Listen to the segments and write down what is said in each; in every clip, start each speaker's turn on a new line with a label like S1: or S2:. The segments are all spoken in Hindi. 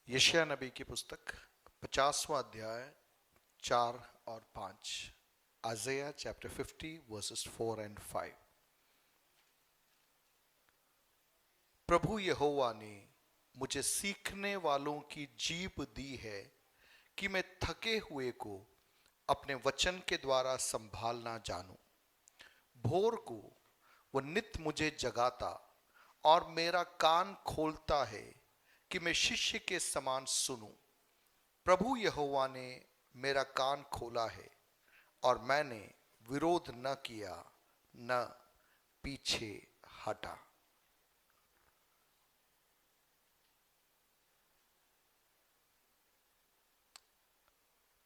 S1: यशायाह नबी की पुस्तक 50वां अध्याय 4 और 5। आइज़ाया चैप्टर 50 वर्सेस 4 एंड 5। प्रभु यहोवा ने मुझे सीखने वालों की जीभ दी है कि मैं थके हुए को अपने वचन के द्वारा संभालना जानूं। भोर को वह नित मुझे जगाता और मेरा कान खोलता है कि मैं शिष्य के समान सुनूं। प्रभु यहोवा ने मेरा कान खोला है और मैंने विरोध न किया, न पीछे हटा।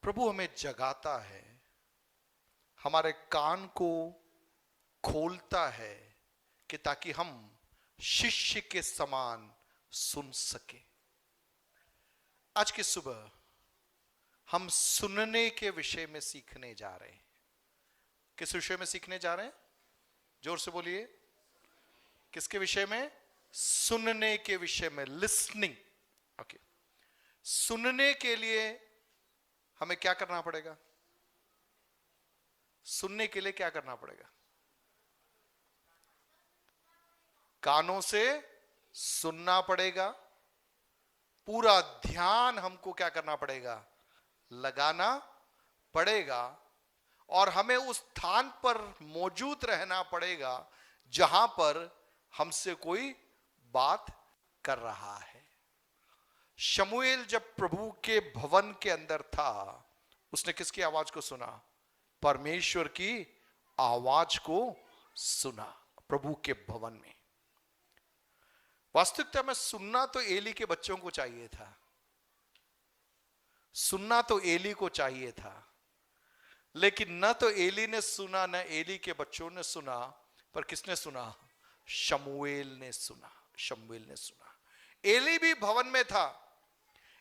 S1: प्रभु हमें जगाता है, हमारे कान को खोलता है कि ताकि हम शिष्य के समान सुन सके। आज की सुबह हम सुनने के विषय में सीखने जा रहे हैं। किस विषय में सीखने जा रहे हैं? जोर से बोलिए। किसके विषय में? सुनने के विषय में, लिसनिंग। ओके। सुनने के लिए हमें क्या करना पड़ेगा? सुनने के लिए क्या करना पड़ेगा? कानों से सुनना पड़ेगा। पूरा ध्यान हमको क्या करना पड़ेगा? लगाना पड़ेगा। और हमें उस स्थान पर मौजूद रहना पड़ेगा जहां पर हमसे कोई बात कर रहा है। शमूएल जब प्रभु के भवन के अंदर था, उसने किसकी आवाज को सुना? परमेश्वर की आवाज को सुना प्रभु के भवन में। वास्तविकता में सुनना तो एली के बच्चों को चाहिए था, सुनना तो एली को चाहिए था, लेकिन न तो एली ने सुना, न एली के बच्चों ने सुना, पर किसने सुना? शमूएल ने सुना। शमूएल ने सुना। एली भी भवन में था,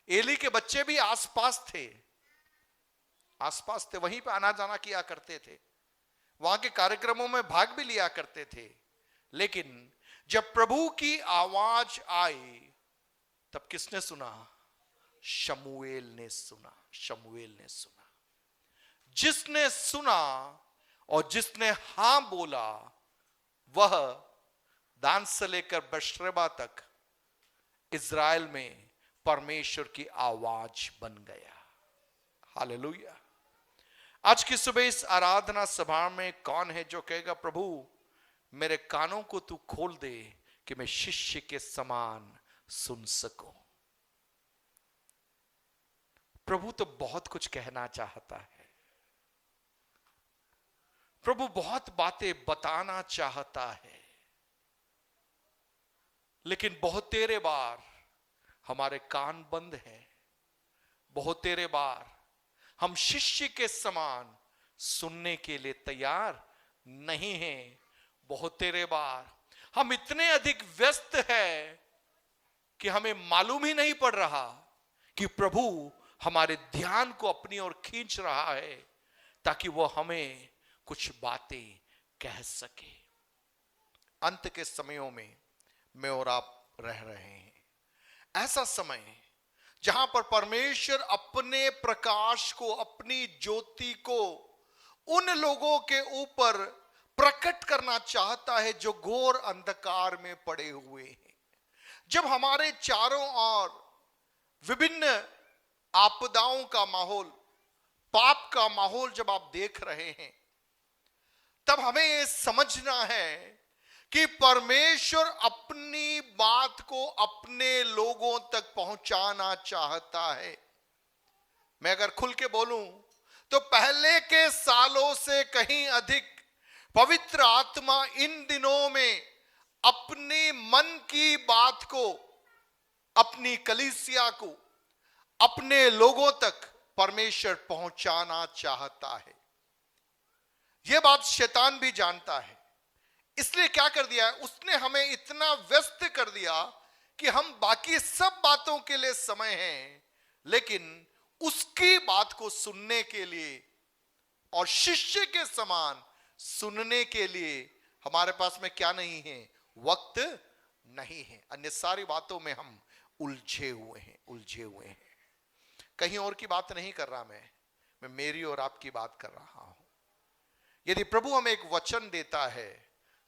S1: एली के बच्चे भी आसपास थे, वहीं पे आना जाना किया करते थे, वहां के कार्यक्रमों में भाग भी लिया करते थे। लेकिन जब प्रभु की आवाज आई तब किसने सुना? शमूएल ने सुना। शमूएल ने सुना। जिसने सुना और जिसने हां बोला, वह दान से लेकर बेर्शेबा तक इज़राइल में परमेश्वर की आवाज बन गया। हालेलुया। आज की सुबह इस आराधना सभा में कौन है जो कहेगा, प्रभु मेरे कानों को तू खोल दे कि मैं शिष्य के समान सुन सकूं। प्रभु तो बहुत कुछ कहना चाहता है, प्रभु बहुत बातें बताना चाहता है, लेकिन बहुत तेरे बार हमारे कान बंद हैं। बहुत तेरे बार हम शिष्य के समान सुनने के लिए तैयार नहीं हैं। बहुत तेरे बार हम इतने अधिक व्यस्त हैं कि हमें मालूम ही नहीं पड़ रहा कि प्रभु हमारे ध्यान को अपनी ओर खींच रहा है ताकि वो हमें कुछ बातें कह सके। अंत के समयों में मैं और आप रह रहे हैं, ऐसा समय जहां पर परमेश्वर अपने प्रकाश को, अपनी ज्योति को उन लोगों के ऊपर प्रकट करना चाहता है जो घोर अंधकार में पड़े हुए हैं। जब हमारे चारों ओर विभिन्न आपदाओं का माहौल, पाप का माहौल जब आप देख रहे हैं, तब हमें यह समझना है कि परमेश्वर अपनी बात को अपने लोगों तक पहुंचाना चाहता है। मैं अगर खुल के बोलूं तो पहले के सालों से कहीं अधिक पवित्र आत्मा इन दिनों में अपनी मन की बात को, अपनी कलीसिया को, अपने लोगों तक परमेश्वर पहुंचाना चाहता है। यह बात शैतान भी जानता है, इसलिए क्या कर दिया है उसने? हमें इतना व्यस्त कर दिया कि हम बाकी सब बातों के लिए समय है, लेकिन उसकी बात को सुनने के लिए और शिष्य के समान सुनने के लिए हमारे पास में क्या नहीं है? वक्त नहीं है। अन्य सारी बातों में हम उलझे हुए हैं, उलझे हुए हैं। कहीं और की बात नहीं कर रहा, मैं मेरी और आपकी बात कर रहा हूं। यदि प्रभु हमें एक वचन देता है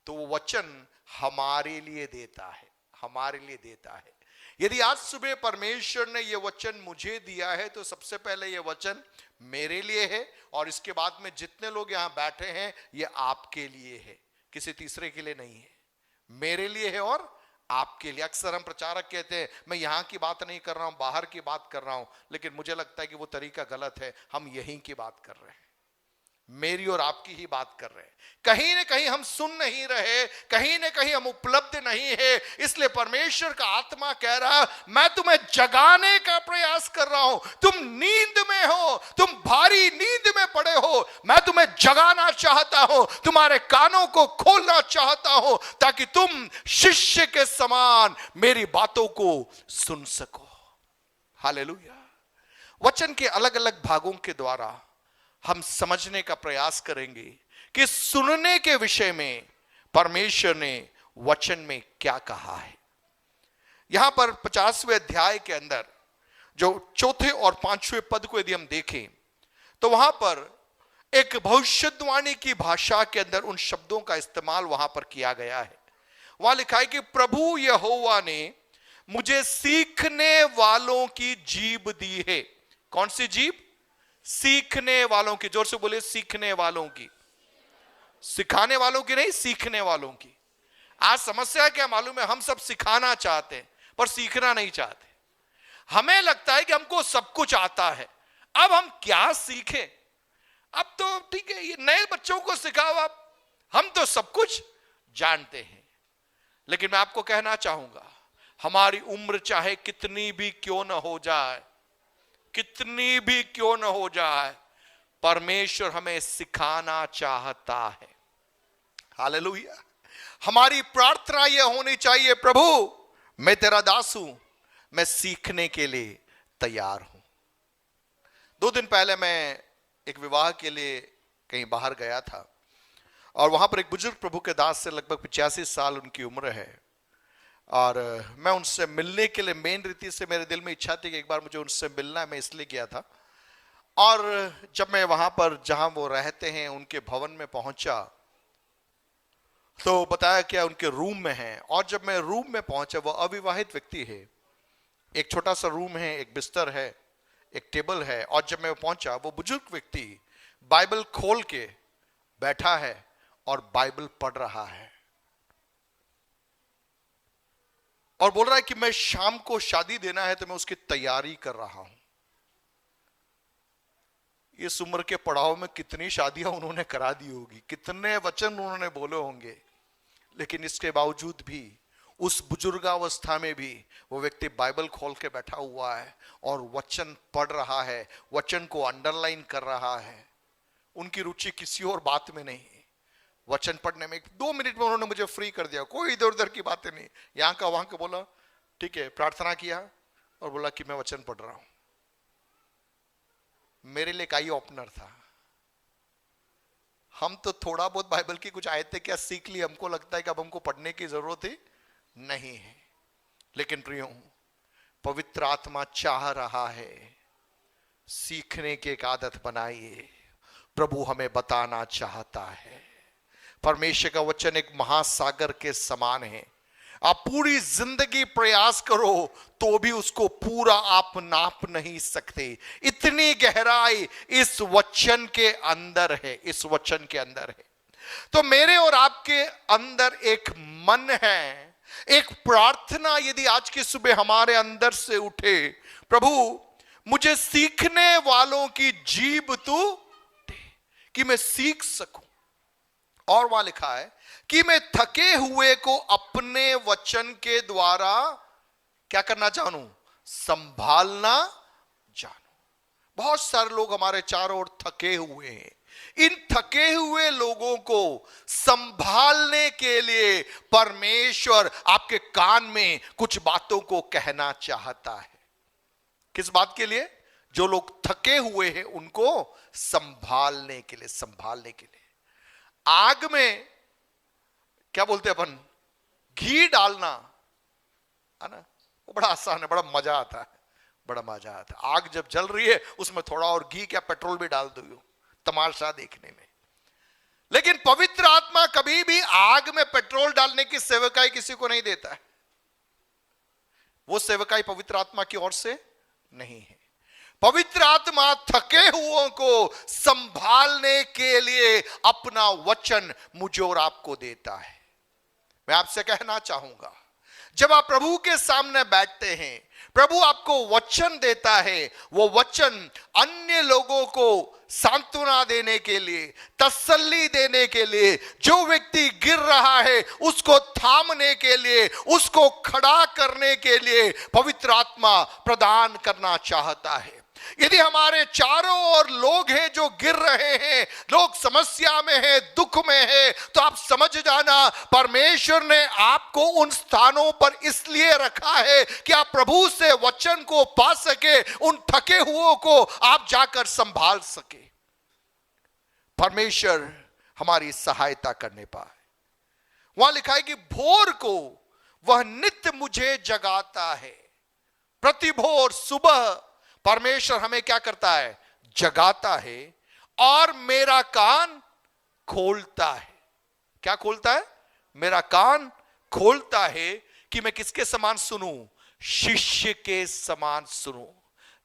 S1: तो वो वचन हमारे लिए देता है, हमारे लिए देता है। यदि आज सुबह परमेश्वर ने यह वचन मुझे दिया है तो सबसे पहले यह वचन मेरे लिए है, और इसके बाद में जितने लोग यहां बैठे हैं यह आपके लिए है, किसी तीसरे के लिए नहीं है, मेरे लिए है और आपके लिए। अक्सर हम प्रचारक कहते हैं मैं यहां की बात नहीं कर रहा हूं, बाहर की बात कर रहा हूं, लेकिन मुझे लगता है कि वो तरीका गलत है। हम यहीं की बात कर रहे हैं, मेरी और आपकी ही बात कर रहे हैं। कहीं ना कहीं हम सुन नहीं रहे, कहीं ना कहीं हम उपलब्ध नहीं है, इसलिए परमेश्वर का आत्मा कह रहा है मैं तुम्हें जगाने का प्रयास कर रहा हूं। तुम नींद में हो, तुम भारी नींद में पड़े हो, मैं तुम्हें जगाना चाहता हूं, तुम्हारे कानों को खोलना चाहता हूं ताकि तुम शिष्य के समान मेरी बातों को सुन सको। हालेलुया। वचन के अलग अलग भागों के द्वारा हम समझने का प्रयास करेंगे कि सुनने के विषय में परमेश्वर ने वचन में क्या कहा है। यहां पर 50वें अध्याय के अंदर जो चौथे और 5वें पद को यदि हम देखें तो वहां पर एक भविष्यवाणी की भाषा के अंदर उन शब्दों का इस्तेमाल वहां पर किया गया है। वहां लिखा है कि प्रभु यहोवा ने मुझे सीखने वालों की जीभ दी है। कौन सी जीभ? सीखने वालों की। जोर से बोले, सीखने वालों की। सिखाने वालों की नहीं, सीखने वालों की। आज समस्या क्या मालूम है, हम सब सिखाना चाहते हैं पर सीखना नहीं चाहते। हमें लगता है कि हमको सब कुछ आता है, अब हम क्या सीखें। अब तो ठीक है, ये नए बच्चों को सिखाओ, आप हम तो सब कुछ जानते हैं। लेकिन मैं आपको कहना चाहूंगा हमारी उम्र चाहे कितनी भी क्यों न हो जाए, कितनी भी क्यों न हो जाए, परमेश्वर हमें सिखाना चाहता है। हालेलुया। हमारी प्रार्थना यह होनी चाहिए, प्रभु मैं तेरा दास हूं, मैं सीखने के लिए तैयार हूं। 2 दिन पहले मैं एक विवाह के लिए कहीं बाहर गया था और वहां पर एक बुजुर्ग प्रभु के दास से लगभग 85 साल उनकी उम्र है, और मैं उनसे मिलने के लिए मेन रीति से मेरे दिल में इच्छा थी कि एक बार मुझे उनसे मिलना है। मैं इसलिए गया था, और जब मैं वहां पर जहां वो रहते हैं उनके भवन में पहुंचा तो बताया क्या उनके रूम में हैं। और जब मैं रूम में पहुंचा, वो अविवाहित व्यक्ति है, एक छोटा सा रूम है, एक बिस्तर है, एक टेबल है, और जब मैं पहुंचा वो बुजुर्ग व्यक्ति बाइबल खोल के बैठा है और बाइबल पढ़ रहा है और बोल रहा है कि मैं शाम को शादी देना है तो मैं उसकी तैयारी कर रहा हूं। इस उम्र के पड़ाव में कितनी शादियां उन्होंने करा दी होगी, कितने वचन उन्होंने बोले होंगे, लेकिन इसके बावजूद भी उस बुजुर्गावस्था में भी वो व्यक्ति बाइबल खोल के बैठा हुआ है और वचन पढ़ रहा है, वचन को अंडरलाइन कर रहा है। उनकी रुचि किसी और बात में नहीं, वचन पढ़ने में। 2 मिनट में उन्होंने मुझे फ्री कर दिया, कोई इधर उधर की बातें नहीं, यहां का वहां का। बोला ठीक है, प्रार्थना किया और बोला कि मैं वचन पढ़ रहा हूं। मेरे लिए आई ओपनर था। हम तो थोड़ा बहुत बाइबल की कुछ आयतें क्या सीख ली, हमको लगता है कि अब हमको पढ़ने की जरूरत ही नहीं है। लेकिन प्रियो, पवित्र आत्मा चाह रहा है सीखने की एक आदत बनाइए। प्रभु हमें बताना चाहता है। परमेश्वर का वचन एक महासागर के समान है। आप पूरी जिंदगी प्रयास करो तो भी उसको पूरा आप नाप नहीं सकते। इतनी गहराई इस वचन के अंदर है, इस वचन के अंदर है। तो मेरे और आपके अंदर एक मन है, एक प्रार्थना यदि आज की सुबह हमारे अंदर से उठे, प्रभु मुझे सीखने वालों की जीभ तू दे कि मैं सीख सकूं। और वहां लिखा है कि मैं थके हुए को अपने वचन के द्वारा क्या करना जानूं? संभालना जानूं। बहुत सारे लोग हमारे चारों ओर थके हुए हैं। इन थके हुए लोगों को संभालने के लिए परमेश्वर आपके कान में कुछ बातों को कहना चाहता है। किस बात के लिए? जो लोग थके हुए हैं उनको संभालने के लिए, संभालने के लिए। आग में क्या बोलते हैं अपन, घी डालना है ना, वो बड़ा आसान है, बड़ा मजा आता है, बड़ा मजा आता है। आग जब जल रही है उसमें थोड़ा और घी क्या पेट्रोल भी डाल दो, तमाशा देखने में। लेकिन पवित्र आत्मा कभी भी आग में पेट्रोल डालने की सेवकाई किसी को नहीं देता है। वो सेवकाई पवित्र आत्मा की ओर से नहीं है। पवित्र आत्मा थके हुओं को संभालने के लिए अपना वचन मुझे और आपको देता है। मैं आपसे कहना चाहूंगा, जब आप प्रभु के सामने बैठते हैं, प्रभु आपको वचन देता है। वो वचन अन्य लोगों को सांत्वना देने के लिए, तसल्ली देने के लिए, जो व्यक्ति गिर रहा है उसको थामने के लिए, उसको खड़ा करने के लिए पवित्र आत्मा प्रदान करना चाहता है। यदि हमारे चारों ओर लोग हैं जो गिर रहे हैं, लोग समस्या में हैं, दुख में हैं, तो आप समझ जाना परमेश्वर ने आपको उन स्थानों पर इसलिए रखा है कि आप प्रभु से वचन को पा सके, उन थके हुओं को आप जाकर संभाल सके। परमेश्वर हमारी सहायता करने पाए। वहां लिखा है कि भोर को वह नित्य मुझे जगाता है। प्रति भोर सुबह परमेश्वर हमें क्या करता है? जगाता है और मेरा कान खोलता है। क्या खोलता है? मेरा कान खोलता है कि मैं किसके समान सुनूं? शिष्य के समान सुनूं।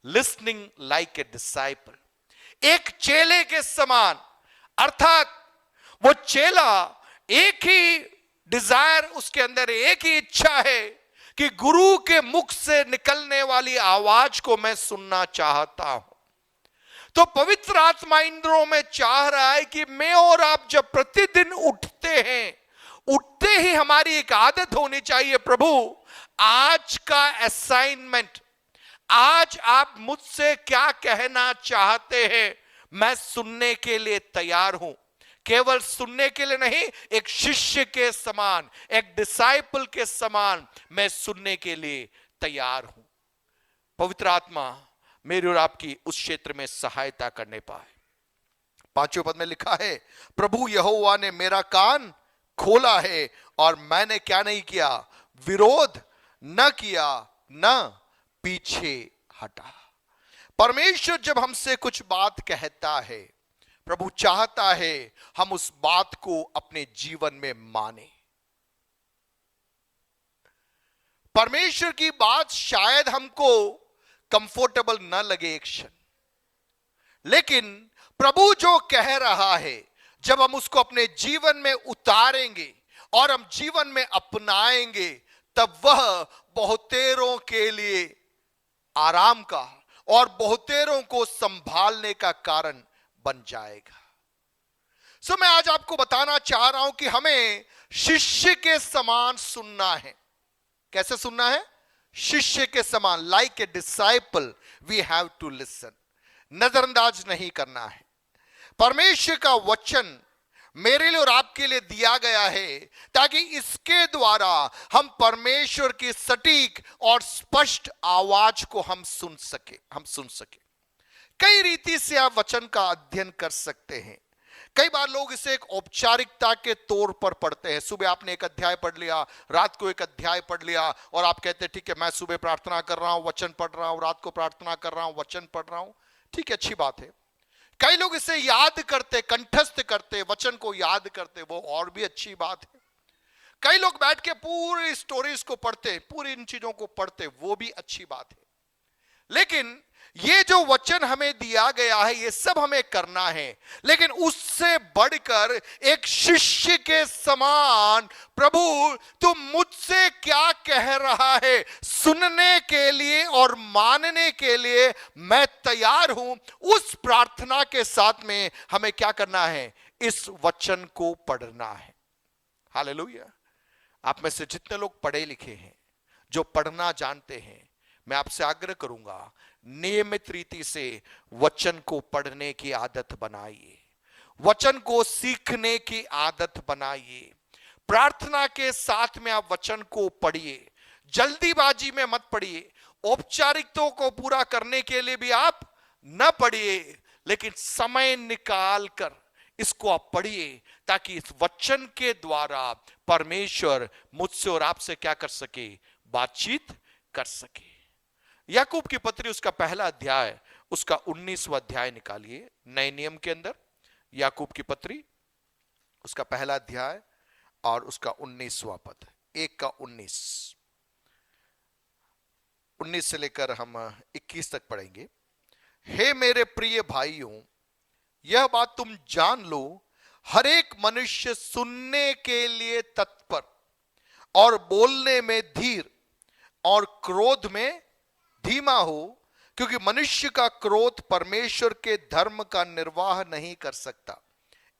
S1: लिसनिंग लाइक ए डिसाइपल, एक चेले के समान। अर्थात वो चेला एक ही डिजायर उसके अंदर, एक ही इच्छा है कि गुरु के मुख से निकलने वाली आवाज को मैं सुनना चाहता हूं। तो पवित्र आत्मा इंद्रों में चाह रहा है कि मैं और आप जब प्रतिदिन उठते हैं, उठते ही हमारी एक आदत होनी चाहिए, प्रभु आज का असाइनमेंट, आज आप मुझसे क्या कहना चाहते हैं, मैं सुनने के लिए तैयार हूं। केवल सुनने के लिए नहीं, एक शिष्य के समान, एक डिसाइपल के समान मैं सुनने के लिए तैयार हूं। पवित्र आत्मा मेरी और आपकी उस क्षेत्र में सहायता करने पाए। 5वें पद में लिखा है, प्रभु यहोवा ने मेरा कान खोला है और मैंने क्या नहीं किया? विरोध न किया, न पीछे हटा। परमेश्वर जब हमसे कुछ बात कहता है, प्रभु चाहता है हम उस बात को अपने जीवन में माने। परमेश्वर की बात शायद हमको कंफर्टेबल न लगे एक क्षण, लेकिन प्रभु जो कह रहा है, जब हम उसको अपने जीवन में उतारेंगे और हम जीवन में अपनाएंगे, तब वह बहुतेरों के लिए आराम का और बहुतेरों को संभालने का कारण बन जाएगा। सो मैं आज आपको बताना चाह रहा हूं कि हमें शिष्य के समान सुनना है। कैसे सुनना है? शिष्य के समान, like a disciple we have to listen. नजरअंदाज नहीं करना है। परमेश्वर का वचन मेरे लिए और आपके लिए दिया गया है ताकि इसके द्वारा हम परमेश्वर की सटीक और स्पष्ट आवाज को हम सुन सके। कई रीति से आप वचन का अध्ययन कर सकते हैं। कई बार लोग इसे एक औपचारिकता के तौर पर पढ़ते हैं। सुबह आपने एक अध्याय पढ़ लिया, रात को एक अध्याय पढ़ लिया और आप कहते हैं ठीक है, मैं सुबह प्रार्थना कर रहा हूं, वचन पढ़ रहा हूं, रात को प्रार्थना कर रहा हूं, वचन पढ़ रहा हूं। ठीक है, अच्छी बात है। कई लोग इसे याद करते, कंठस्थ करते, वचन को याद करते, वो और भी अच्छी बात है। कई लोग बैठ के पूरी स्टोरीज को पढ़ते, पूरी इन चीजों को पढ़ते, वो भी अच्छी बात है। लेकिन ये जो वचन हमें दिया गया है, ये सब हमें करना है, लेकिन उससे बढ़कर एक शिष्य के समान, प्रभु तुम मुझसे क्या कह रहा है, सुनने के लिए और मानने के लिए मैं तैयार हूं। उस प्रार्थना के साथ में हमें क्या करना है? इस वचन को पढ़ना है। हालेलुया। आप में से जितने लोग पढ़े लिखे हैं, जो पढ़ना जानते हैं, मैं आपसे आग्रह करूंगा, नियमित रीति से वचन को पढ़ने की आदत बनाइए, वचन को सीखने की आदत बनाइए। प्रार्थना के साथ में आप वचन को पढ़िए, जल्दीबाजी में मत पढ़िए। औपचारिकताओं को पूरा करने के लिए भी आप न पढ़िए, लेकिन समय निकाल कर इसको आप पढ़िए, ताकि इस वचन के द्वारा परमेश्वर मुझसे और आपसे क्या कर सके? बातचीत कर सके। याकूब की पत्री उसका पहला अध्याय, उसका 19वां अध्याय निकालिए नए नियम के अंदर। याकूब की पत्री उसका पहला अध्याय और उसका 19वां पद, 1 का 19 से लेकर हम 21 तक पढ़ेंगे। हे मेरे प्रिय भाइयों, यह बात तुम जान लो, हर एक मनुष्य सुनने के लिए तत्पर और बोलने में धीर और क्रोध में धीमा हो, क्योंकि मनुष्य का क्रोध परमेश्वर के धर्म का निर्वाह नहीं कर सकता।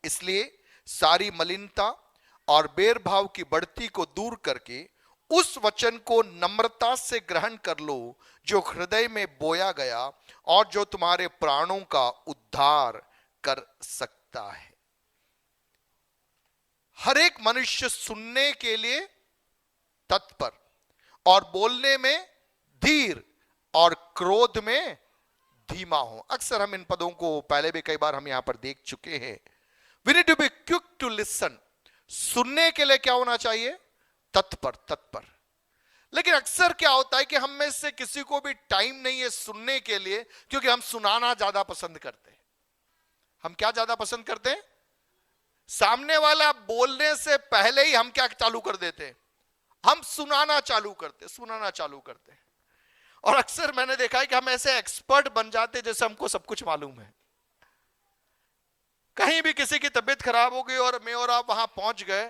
S1: इसलिए सारी मलिनता और बैरभाव की बढ़ती को दूर करके उस वचन को नम्रता से ग्रहण कर लो जो हृदय में बोया गया और जो तुम्हारे प्राणों का उद्धार कर सकता है। हर एक मनुष्य सुनने के लिए तत्पर और बोलने में धीर और क्रोध में धीमा हो। अक्सर हम इन पदों को पहले भी कई बार हम यहां पर देख चुके हैं। We need to be quick to listen। सुनने के लिए क्या होना चाहिए? तत्पर, तत्पर। लेकिन अक्सर क्या होता है कि हम में से किसी को भी टाइम नहीं है सुनने के लिए, क्योंकि हम सुनाना ज्यादा पसंद करते हैं। हम क्या ज्यादा पसंद करते हैं? सामने वाला बोलने से पहले ही हम क्या चालू कर देते हैं? हम सुनाना चालू करते, सुनाना चालू करते हैं। और अक्सर मैंने देखा है कि हम ऐसे एक्सपर्ट बन जाते जैसे हमको सब कुछ मालूम है। कहीं भी किसी की तबीयत खराब हो गई और मैं और आप वहां पहुंच गए,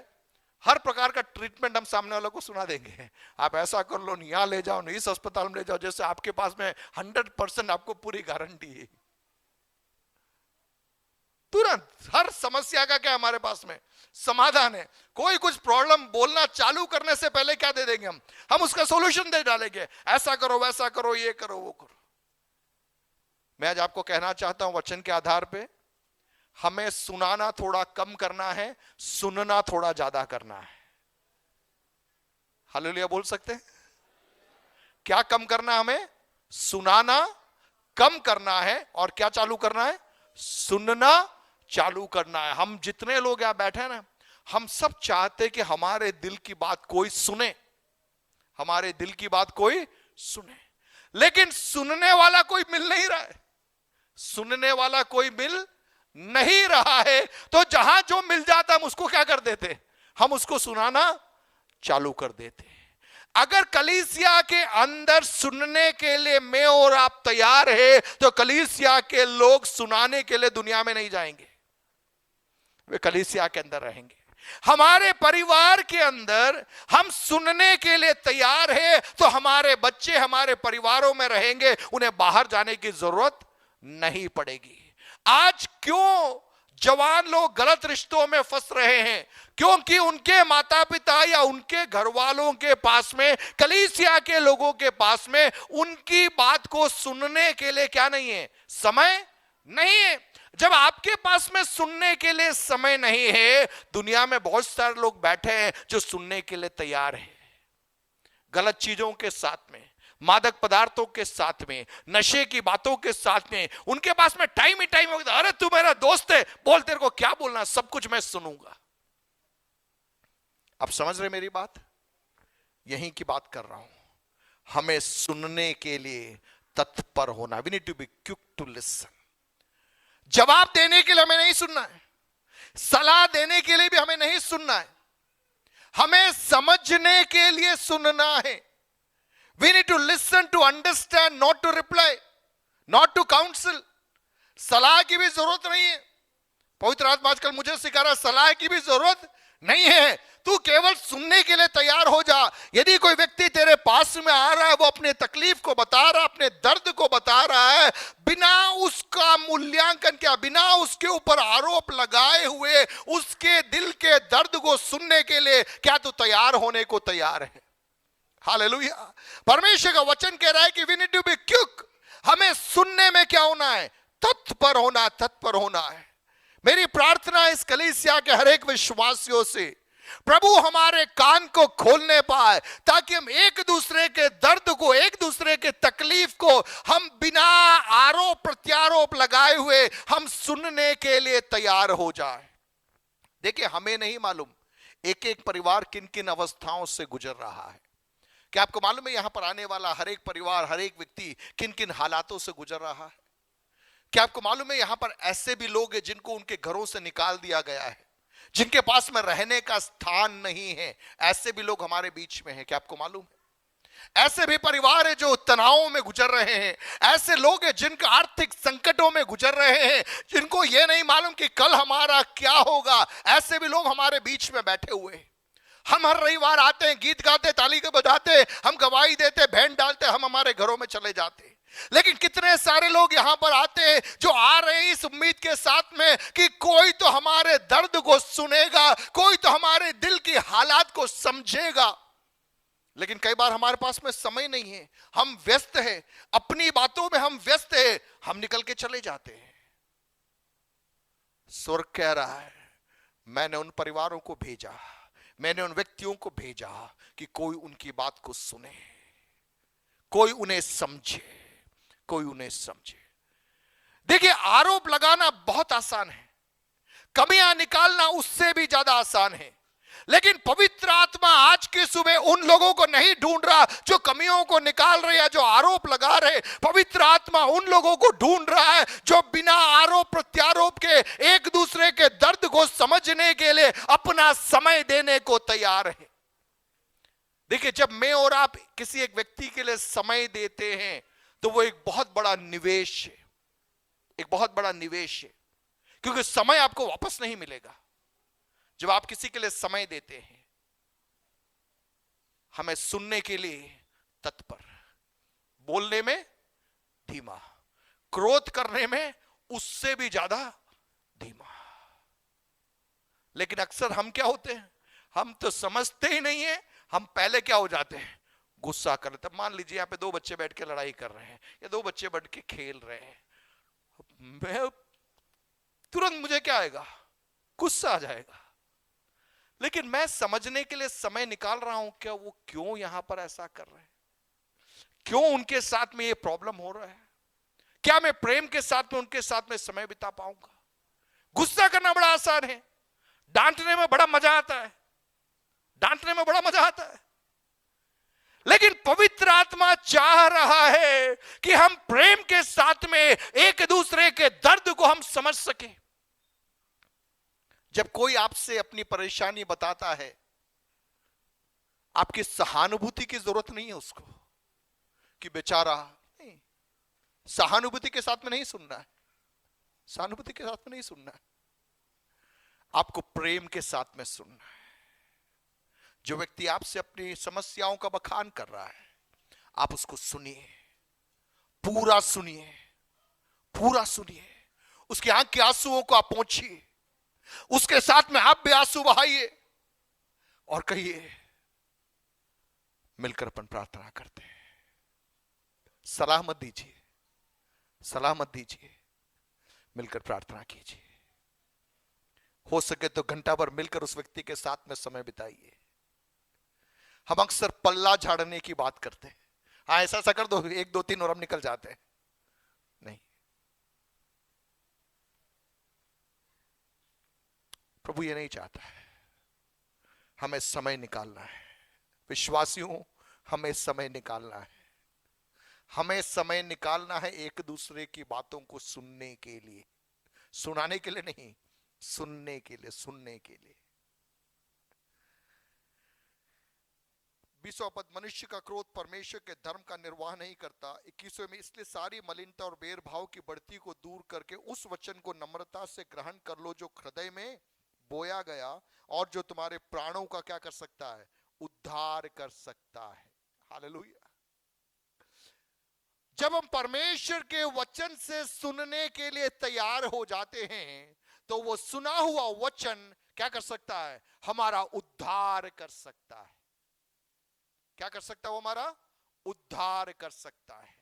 S1: हर प्रकार का ट्रीटमेंट हम सामने वालों को सुना देंगे। आप ऐसा कर लो, यहां ले जाओ, इस अस्पताल में ले जाओ, जैसे आपके पास में 100% आपको पूरी गारंटी है। तुरंत हर समस्या का क्या हमारे पास में समाधान है। कोई कुछ प्रॉब्लम बोलना चालू करने से पहले क्या दे देंगे? हम उसका सॉल्यूशन दे डालेंगे। ऐसा करो, वैसा करो, ये करो, वो करो। मैं आज आपको कहना चाहता हूं वचन के आधार पे, हमें सुनाना थोड़ा कम करना है, सुनना थोड़ा ज्यादा करना है। हालेलुया बोल सकते हैं? क्या कम करना? हमें सुनाना कम करना है और क्या चालू करना है? सुनना चालू करना है। हम जितने लोग यहां बैठे हैं ना, हम सब चाहते हैं कि हमारे दिल की बात कोई सुने, हमारे दिल की बात कोई सुने, लेकिन सुनने वाला कोई मिल नहीं रहा है। सुनने वाला कोई मिल नहीं रहा है, तो जहां जो मिल जाता हम उसको क्या कर देते? हम उसको सुनाना चालू कर देते। अगर कलीसिया के अंदर सुनने के लिए मैं और आप तैयार है, तो कलीसिया के लोग सुनाने के लिए दुनिया में नहीं जाएंगे, वे कलीसिया के अंदर रहेंगे। हमारे परिवार के अंदर हम सुनने के लिए तैयार है, तो हमारे बच्चे हमारे परिवारों में रहेंगे, उन्हें बाहर जाने की जरूरत नहीं पड़ेगी। आज क्यों जवान लोग गलत रिश्तों में फंस रहे हैं? क्योंकि उनके माता पिता या उनके घर वालों के पास में, कलीसिया के लोगों के पास में उनकी बात को सुनने के लिए क्या नहीं है? समय नहीं है। जब आपके पास में सुनने के लिए समय नहीं है, दुनिया में बहुत सारे लोग बैठे हैं जो सुनने के लिए तैयार हैं। गलत चीजों के साथ में, मादक पदार्थों के साथ में, नशे की बातों के साथ में, उनके पास में टाइम ही टाइम होगा। अरे तू मेरा दोस्त है, बोल, तेरे को क्या बोलना, सब कुछ मैं सुनूंगा। आप समझ रहे मेरी बात? यहीं की बात कर रहा हूं। हमें सुनने के लिए तत्पर होना। We need to be quick to listen. जवाब देने के लिए हमें नहीं सुनना है, सलाह देने के लिए भी हमें नहीं सुनना है, हमें समझने के लिए सुनना है। We need to listen to understand, not to reply, not to counsel। सलाह की भी जरूरत नहीं है। पवित्र आत्मा आजकल मुझे सिखा रहा है, सलाह की भी जरूरत नहीं है। तू केवल सुनने के लिए तैयार हो जा। यदि कोई व्यक्ति तेरे पास में आ रहा है, वो अपने तकलीफ को बता रहा है, अपने दर्द को बता रहा है, बिना उसका मूल्यांकन किया, बिना उसके ऊपर आरोप लगाए हुए, उसके दिल के दर्द को सुनने के लिए क्या तू तैयार होने को तैयार है? हालेलुया। परमेश्वर का वचन कह रहा है कि we need to be quick. हमें सुनने में क्या होना है? तत्पर होना, तत्पर होना है। मेरी प्रार्थना इस कलीसिया के हर एक विश्वासियों से, प्रभु हमारे कान को खोलने पाए, ताकि हम एक दूसरे के दर्द को, एक दूसरे के तकलीफ को हम बिना आरोप प्रत्यारोप लगाए हुए हम सुनने के लिए तैयार हो जाए। देखिए, हमें नहीं मालूम एक एक परिवार किन किन अवस्थाओं से गुजर रहा है,
S2: क्या आपको मालूम है यहां पर आने वाला हर एक परिवार, हर एक व्यक्ति किन किन हालातों से गुजर रहा है? क्या आपको मालूम है यहां पर ऐसे भी लोग हैं जिनको उनके घरों से निकाल दिया गया है, जिनके पास में रहने का स्थान नहीं है? ऐसे भी लोग हमारे बीच में हैं, क्या आपको मालूम है? ऐसे भी परिवार है जो तनावों में गुजर रहे हैं, ऐसे लोग हैं जिनका आर्थिक संकटों में गुजर रहे हैं, जिनको यह नहीं मालूम कि कल हमारा क्या होगा। ऐसे भी लोग हमारे बीच में बैठे हुए हैं। हम हर रविवार आते हैं, गीत गाते, ताली के बजाते, हम गवाही देते, भेंट डालते, हम हमारे घरों में चले जाते हैं। लेकिन कितने सारे लोग यहां पर आते हैं जो आ रहे हैं इस उम्मीद के साथ में कि कोई तो हमारे दर्द को सुनेगा, कोई तो हमारे दिल की हालात को समझेगा। लेकिन कई बार हमारे पास में समय नहीं है, हम व्यस्त हैं, अपनी बातों में हम व्यस्त हैं, हम निकल के चले जाते हैं। स्वर्ग कह रहा है, मैंने उन परिवारों को भेजा, मैंने उन व्यक्तियों को भेजा कि कोई उनकी बात को सुने, कोई उन्हें समझे, कोई उन्हें समझे। देखिए, आरोप लगाना बहुत आसान है, कमियां निकालना उससे भी ज्यादा आसान है। लेकिन पवित्र आत्मा आज की सुबह उन लोगों को नहीं ढूंढ रहा जो कमियों को निकाल रहे या जो आरोप लगा रहे। पवित्र आत्मा उन लोगों को ढूंढ रहा है जो बिना आरोप प्रत्यारोप के एक दूसरे के दर्द को समझने के लिए अपना समय देने को तैयार है। देखिए, जब मैं और आप किसी एक व्यक्ति के लिए समय देते हैं तो वो एक बहुत बड़ा निवेश है, एक बहुत बड़ा निवेश है, क्योंकि समय आपको वापस नहीं मिलेगा। जब आप किसी के लिए समय देते हैं, हमें सुनने के लिए तत्पर, बोलने में धीमा, क्रोध करने में उससे भी ज्यादा धीमा। लेकिन अक्सर हम क्या होते हैं, हम तो समझते ही नहीं है, हम पहले क्या हो जाते हैं, गुस्सा कर लेते। मान लीजिए यहां पे दो बच्चे बैठ के लड़ाई कर रहे हैं या दो बच्चे बैठ के खेल रहे हैं, मैं तुरंत मुझे क्या आएगा, गुस्सा आ जाएगा। लेकिन मैं समझने के लिए समय निकाल रहा हूं क्या वो क्यों यहां पर ऐसा कर रहे हैं, क्यों उनके साथ में ये प्रॉब्लम हो रहा है, क्या मैं प्रेम के साथ में उनके साथ में समय बिता पाऊंगा। गुस्सा करना बड़ा आसान है, डांटने में बड़ा मजा आता है, डांटने में बड़ा मजा आता है। लेकिन पवित्र आत्मा चाह रहा है कि हम प्रेम के साथ में एक दूसरे के दर्द को हम समझ सके। जब कोई आपसे अपनी परेशानी बताता है, आपकी सहानुभूति की जरूरत नहीं है उसको कि बेचारा, नहीं, सहानुभूति के साथ में नहीं सुनना है, सहानुभूति के साथ में नहीं सुनना है, आपको प्रेम के साथ में सुनना है। जो व्यक्ति आपसे अपनी समस्याओं का बखान कर रहा है, आप उसको सुनिए, पूरा सुनिए, पूरा सुनिए, उसकी आंख के आंसुओं को आप पोंछिए, उसके साथ में आप भी आंसू बहाइए और कहिए, मिलकर अपन प्रार्थना करते हैं। सलाह मत दीजिए, सलाह मत दीजिए, मिलकर प्रार्थना कीजिए। हो सके तो घंटा भर मिलकर उस व्यक्ति के साथ में समय बिताइए। हम अक्सर पल्ला झाड़ने की बात करते हैं, हाँ ऐसा ऐसा कर दो, 1 2 3 और हम निकल जाते हैं। नहीं, प्रभु ये नहीं चाहता है। हमें समय निकालना है, विश्वासियों, हमें समय निकालना है, हमें समय निकालना है एक दूसरे की बातों को सुनने के लिए, सुनाने के लिए नहीं, सुनने के लिए, सुनने के लिए। 20वां पद, मनुष्य का क्रोध परमेश्वर के धर्म का निर्वाह नहीं करता। 21वें में, इसलिए सारी मलिनता और भेदभाव की बढ़ती को दूर करके उस वचन को नम्रता से ग्रहण कर लो जो हृदय में बोया गया और जो तुम्हारे प्राणों का क्या कर सकता है, उद्धार कर सकता है। हालेलुया। जब हम परमेश्वर के वचन से सुनने के लिए तैयार हो जाते हैं तो वो सुना हुआ वचन क्या कर सकता है, हमारा उद्धार कर सकता है। क्या कर सकता है वो, हमारा उद्धार कर सकता है।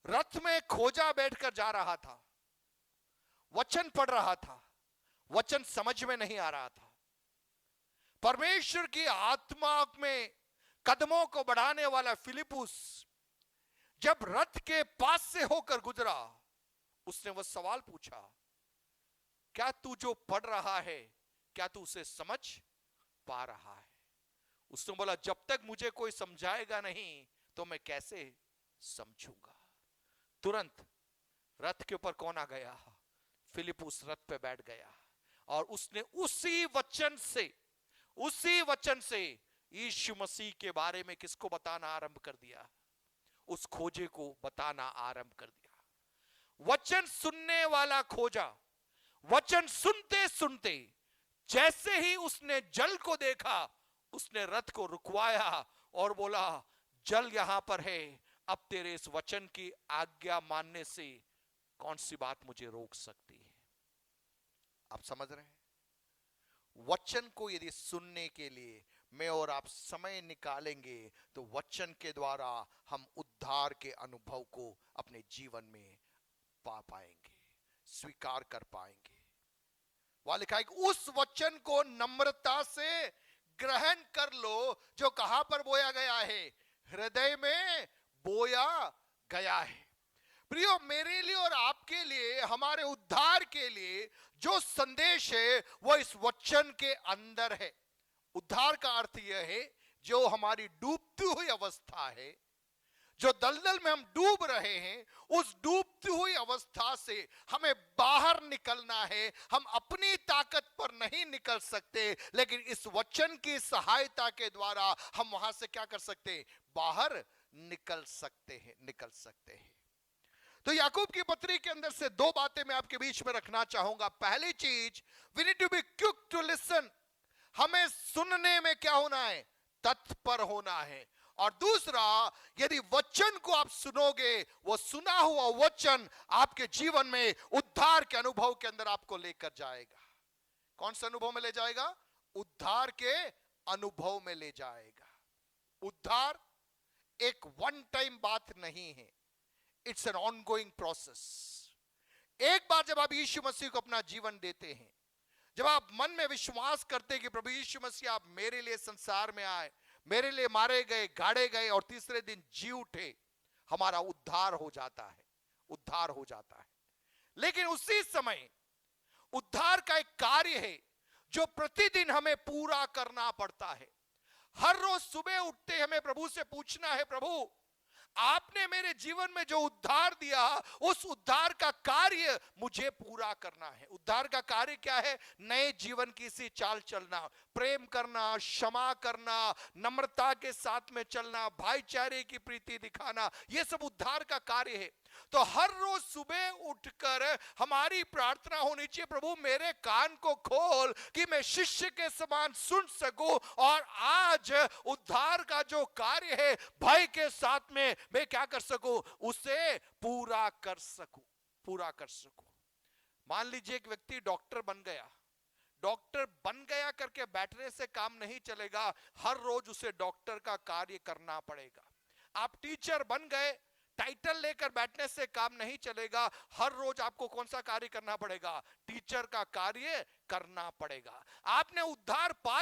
S2: रथ में खोजा बैठकर जा रहा था, वचन पढ़ रहा था, वचन समझ में नहीं आ रहा था। परमेश्वर की आत्मा में कदमों को बढ़ाने वाला फिलिपुस जब रथ के पास से होकर गुजरा, उसने वह सवाल पूछा, क्या तू जो पढ़ रहा है क्या तू उसे समझ पा रहा है?
S1: उसने बोला जब तक मुझे कोई समझाएगा नहीं तो मैं कैसे समझूंगा। तुरंत रथ के ऊपर कौन आ गया? फिलिप उस रथ पे बैठ गया और उसने उसी वचन से यीशु मसीह के बारे में किसको बताना आरंभ कर दिया? उस खोजे को बताना आरंभ कर दिया। वचन सुनने वाला खोजा। वचन सुनते सुनते जैसे ही उसने जल को देखा, उसने रथ को रुकवाया और बोला जल यहां पर है, अब तेरे इस वचन की आज्ञा मानने से कौन सी बात मुझे रोक सकती है?
S2: आप समझ रहे हैं? वचन को यदि सुनने के लिए मैं और आप समय निकालेंगे तो वचन के द्वारा हम उद्धार के अनुभव को अपने जीवन में पा पाएंगे, स्वीकार कर पाएंगे। वहां लिखा है कि उस वचन को नम्रता से ग्रहण कर लो जो कहां पर बोया गया है? हृदय में बोया गया है। प्रियो, मेरे लिए और आपके लिए, हमारे उद्धार के लिए जो संदेश है वो इस वचन के अंदर है। उद्धार का अर्थ यह है जो हमारी डूबती हुई अवस्था है, जो दलदल में हम डूब रहे हैं, उस डूबती हुई अवस्था से हमें बाहर निकलना है। हम अपनी ताकत पर नहीं निकल सकते, लेकिन इस वचन की सहायता के द्वारा हम वहां से क्या कर सकते हैं? बाहर निकल सकते हैं। तो याकूब की पत्री के अंदर से दो बातें मैं आपके बीच में रखना चाहूंगा। पहली चीज, we need to be quick to listen. हमें सुनने में क्या होना है? तत्पर होना है। और दूसरा, यदि वचन को आप सुनोगे, वो सुना हुआ वचन आपके जीवन में उद्धार के अनुभव के अंदर आपको लेकर जाएगा। कौन से अनुभव में ले जाएगा? उद्धार के अनुभव में ले जाएगा। उद्धार एक वन टाइम बात नहीं है, इट्स एन ऑनगोइंग प्रोसेस। एक बार जब आप यीशु मसीह को अपना जीवन देते हैं, जब आप मन में विश्वास करते हैं कि प्रभु यीशु मसीह आप मेरे लिए संसार में आए, मेरे लिए मारे गए, गाड़े गए और तीसरे दिन जी उठे, हमारा उद्धार हो जाता है। उद्धार हो जाता है। लेकिन उसी समय उद्धार का एक कार्य है जो प्रतिदिन हमें पूरा करना पड़ता है। हर रोज सुबह उठते हमें प्रभु से पूछना है, प्रभु आपने मेरे जीवन में जो उद्धार दिया, उस उद्धार का कार्य मुझे पूरा करना है। उद्धार का कार्य क्या है? नए जीवन की सी चाल चलना, प्रेम करना, क्षमा करना, नम्रता के साथ में चलना, भाईचारे की प्रीति दिखाना, यह सब उद्धार का कार्य है। तो हर रोज सुबह उठकर हमारी प्रार्थना होनी चाहिए, प्रभु मेरे कान को खोल कि मैं शिष्य के समान सुन सकूं और आज उद्धार का जो कार्य है भय के साथ में मैं क्या कर सकूं? उसे पूरा कर सकूं। मान लीजिए एक व्यक्ति डॉक्टर बन गया करके बैठने से काम नहीं चलेगा, हर रोज उसे डॉक्टर का कार्य करना पड़ेगा। आप टीचर बन गए, टाइटल लेकर बैठने से काम नहीं चलेगा, हर रोज आपको कौन सा कार्य करना पड़ेगा? टीचर का कार्य करना पड़ेगा। आपने उद्धार पा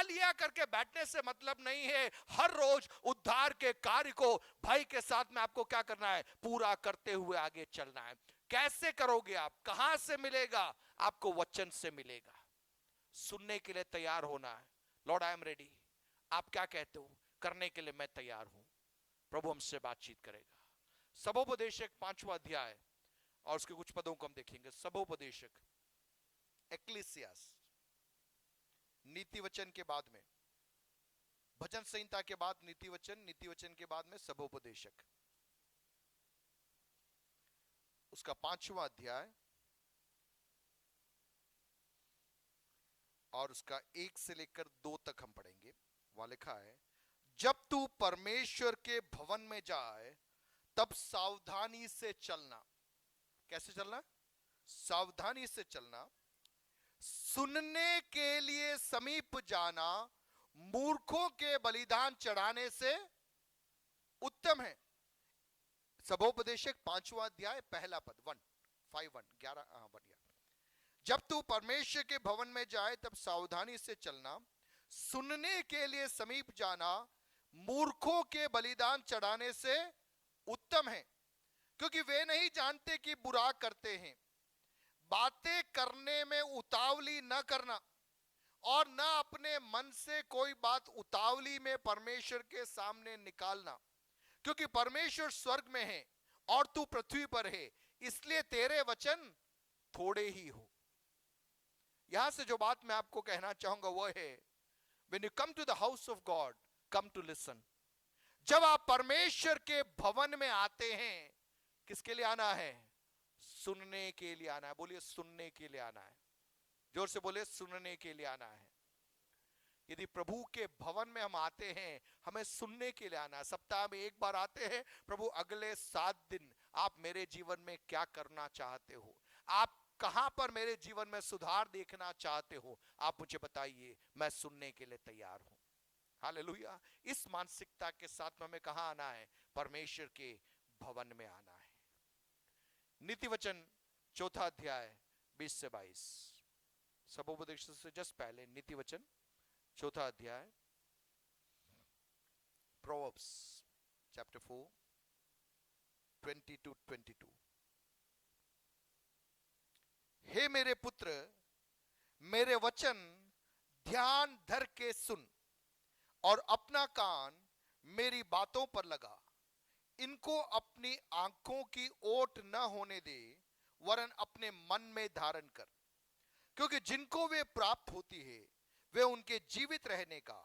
S2: लिया करके बैठने से मतलब नहीं है, हर रोज उद्धार के कार्य को भाई के साथ में आपको क्या करना है? पूरा करते हुए आगे चलना है। कैसे करोगे आप? कहां से मिलेगा? आपको वचन से मिलेगा। सुनने के लिए तैयार होना है। Lord I am ready. आप क्या कहते हो? करने के लिए मैं तैयार हूं। प्रभु हमसे बातचीत करेगा। सबोपदेशक 5वां अध्याय और उसके कुछ पदों को हम देखेंगे। सबोपदेशक, एक्लीसियास, नीति वचन के बाद में भजन संहिता के बाद नीति वचन के बाद में सबोपदेशक, उसका 5वां अध्याय और उसका 1 से लेकर 2 तक हम पढ़ेंगे। वहां लिखा है, जब तू परमेश्वर के भवन में जाए तब सावधानी से चलना। कैसे चलना? सावधानी से चलना। सुनने के लिए समीप जाना मूर्खों के बलिदान चढ़ाने से उत्तम है। सबोपदेशक 5वां अध्याय पहला पद 11 बढ़िया। जब तू परमेश्वर के भवन में जाए तब सावधानी से चलना, सुनने के लिए समीप जाना मूर्खों के बलिदान चढ़ाने से उत्तम है, क्योंकि वे नहीं जानते कि बुरा करते हैं। बातें करने में उतावली न करना और न अपने मन से कोई बात उतावली में परमेश्वर के सामने निकालना, क्योंकि परमेश्वर स्वर्ग में है और तू पृथ्वी पर है, इसलिए तेरे वचन थोड़े ही हो। यहां से जो बात मैं आपको कहना चाहूंगा वो है, when you come to the house of God, come to listen। जब आप परमेश्वर के भवन में आते हैं, किसके लिए आना है? सुनने के लिए आना है। बोलिए सुनने के लिए आना है। जोर से बोलिए सुनने के लिए आना है। यदि प्रभु के भवन में हम आते हैं, हमें सुनने के लिए आना है। सप्ताह में एक बार आते हैं, प्रभु अगले 7 दिन आप मेरे जीवन में क्या करना चाहते हो, आप कहां पर मेरे जीवन में सुधार देखना चाहते हो, आप मुझे बताइए, मैं सुनने के लिए तैयार हूं। हालेलुया। इस मानसिकता के साथ में हमें कहां आना है? परमेश्वर के भवन में आना है। नीति वचन 4 अध्याय 20 से 22, सबोपदेश से जस्ट पहले नीति वचन 4 अध्याय, प्रोवर्ब्स चैप्टर 4 20-22। हे मेरे पुत्र, मेरे वचन ध्यान धर के सुन और अपना कान मेरी बातों पर लगा। इनको अपनी आंखों की ओट न होने दे, वरन अपने मन में धारण कर, क्योंकि जिनको वे प्राप्त होती है वे उनके जीवित रहने का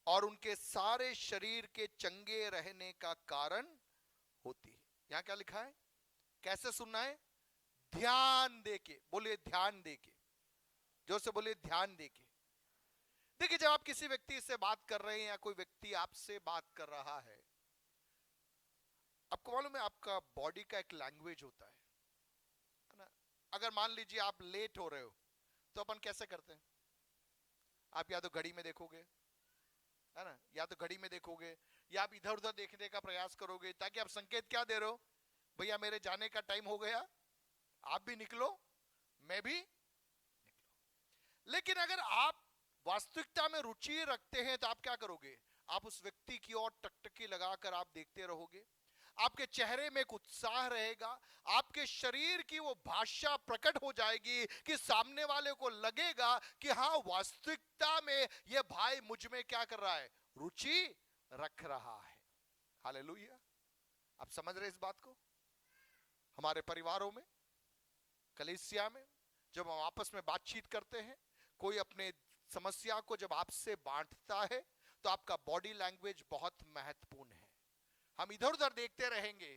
S2: और उनके सारे शरीर के चंगे रहने का कारण होती है। यहां क्या लिखा है? कैसे सुनना है? ध्यान देके। बोलिए ध्यान देके। जोर से बोलिए ध्यान देके। देखिए, जब आप किसी व्यक्ति से बात कर रहे हैं या कोई व्यक्ति आपसे बात कर रहा है, आपको मालूम है आपका बॉडी का एक लैंग्वेज होता है ना। अगर मान लीजिए आप लेट हो रहे हो तो अपन कैसे करते हैं? आप या तो घड़ी में देखोगे, है ना, या तो घड़ी में देखोगे, या आप इधर उधर देखने का प्रयास करोगे, ताकि आप संकेत क्या दे रहे हो? भैया मेरे जाने का टाइम हो गया, आप भी निकलो, मैं भी निकलो। लेकिन अगर आप वास्तविकता में रुचि रखते हैं तो आप क्या करोगे? आप उस व्यक्ति की ओर टकटकी लगाकर आप देखते रहोगे, आपके चेहरे में एक उत्साह रहेगा, आपके शरीर की वो भाषा प्रकट हो जाएगी कि सामने वाले को लगेगा कि हाँ, वास्तविकता में ये भाई मुझ में क्या कर रहा है? रुचि रख रहा है। हालेलुया। आप समझ रहे इस बात को? हमारे परिवारों में, कलीसिया में, जब हम आपस में बातचीत करते हैं, कोई अपने समस्या को जब आपसे बांटता है, तो आपका बॉडी लैंग्वेज बहुत महत्वपूर्ण है। हम इधर उधर देखते रहेंगे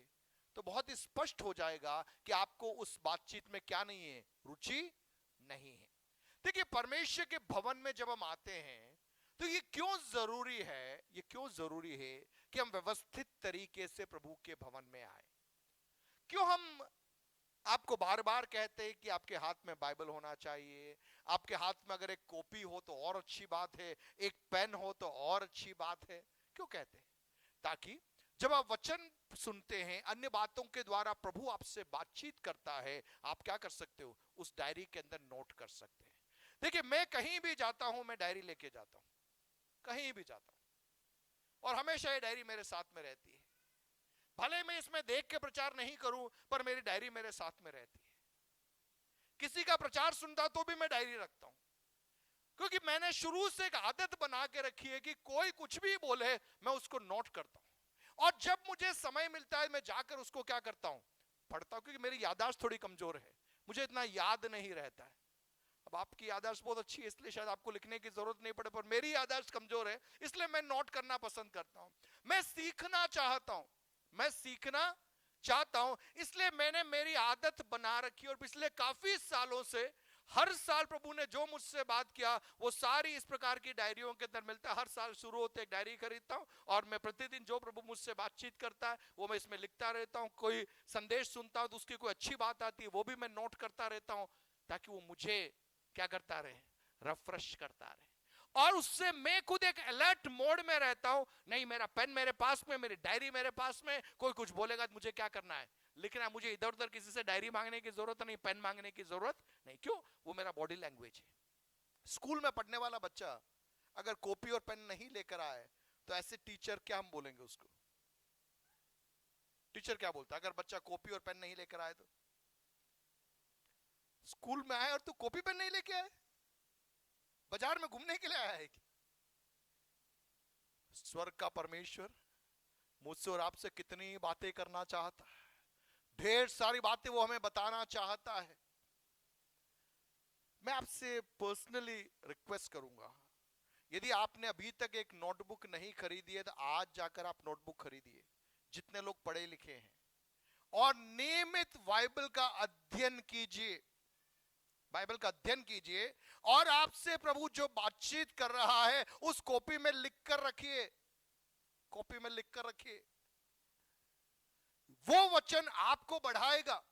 S2: तो बहुत स्पष्ट हो जाएगा कि आपको उस बातचीत में क्या नहीं है? रुचि नहीं है। देखिए, परमेश्वर के भवन में जब हम आते हैं तो ये क्यों जरूरी है, ये क्यों जरूरी है कि हम व्यवस्थित तरीके से प्रभु के भवन में आए? क्यों हम आपको बार बार कहते हैं कि आपके हाथ में बाइबल होना चाहिए, आपके हाथ में अगर एक कॉपी हो तो और अच्छी बात है, एक पेन हो तो और अच्छी बात है? क्यों कहते हैं? ताकि जब आप वचन सुनते हैं, अन्य बातों के द्वारा प्रभु आपसे बातचीत करता है, आप क्या कर सकते हो? उस डायरी के अंदर नोट कर सकते हैं। देखिए, मैं कहीं भी जाता हूं, मैं डायरी लेके जाता हूं, कहीं भी जाता हूं, और हमेशा ये डायरी मेरे साथ में रहती है। भले मैं इसमें देख के प्रचार नहीं करूं, पर मेरी डायरी मेरे साथ में रहती है। किसी का प्रचार सुनता तो भी मैं डायरी रखता हूं, क्योंकि मैंने शुरू से एक आदत बना के रखी है कि कोई कुछ भी बोले मैं उसको नोट करता हूं, और जब मुझे समय मिलता है मैं जाकर उसको क्या करता हूं? पढ़ता हूं, क्योंकि मेरी याददाश्त थोड़ी कमजोर है, मुझे इतना याद नहीं रहता है। अब आपकी याददाश्त बहुत अच्छी है, इसलिए शायद आपको लिखने की जरूरत नहीं पड़े, पर मेरी याददाश्त कमजोर है, इसलिए मैं नोट करना पसंद करता हूं। मैं सीखना चाहता हूं, मैं सीखना चाहता हूं, इसलिए मैंने मेरी आदत बना रखी, और पिछले काफी सालों से हर साल प्रभु ने जो मुझसे बात किया वो सारी इस प्रकार की डायरियों के अंदर मिलता है। हर साल शुरू होते एक डायरी खरीदता हूं, और मैं प्रतिदिन जो प्रभु मुझसे बातचीत करता है वो मैं इसमें लिखता रहता हूं। कोई संदेश सुनता हूं तो उसकी कोई अच्छी बात आती है वो भी मैं नोट करता रहता हूं, ताकि वो मुझे क्या करता रहे? रिफ्रेश करता रहे, और उससे मैं खुद एक अलर्ट मोड में रहता हूं। नहीं, मेरा पेन मेरे पास में, मेरी डायरी मेरे पास में, कोई कुछ बोलेगा तो मुझे क्या करना है? लिखना। मुझे इधर उधर किसी से डायरी मांगने की जरूरत नहीं, पेन मांगने की जरूरत नहीं। क्यों? वो मेरा बॉडी लैंग्वेज है। स्कूल में पढ़ने वाला बच्चा अगर कॉपी और पेन नहीं लेकर आए तो ऐसे टीचर क्या हम बोलेंगे उसको? टीचर क्या बोलता है अगर बच्चा कॉपी और पेन नहीं लेकर आए तो? स्कूल में आए और तू कॉपी पेन नहीं लेके आए, बाजार में घूमने के लिए आया है? स्वर्ग का परमेश्वर मुझसे और आपसे कितनी बातें करना चाहता है, ढेर सारी बातें वो हमें बताना चाहता है। मैं आपसे पर्सनली रिक्वेस्ट करूंगा, यदि आपने अभी तक एक नोटबुक नहीं खरीदी है तो आज जाकर आप नोटबुक खरीदिए, जितने लोग पढ़े लिखे हैं, और नियमित बाइबल का अध्ययन कीजिए। बाइबल का अध्ययन कीजिए और आपसे प्रभु जो बातचीत कर रहा है उस कॉपी में लिख कर रखिए, कॉपी में लिख कर रखिए। वो वचन आपको बढ़ाएगा।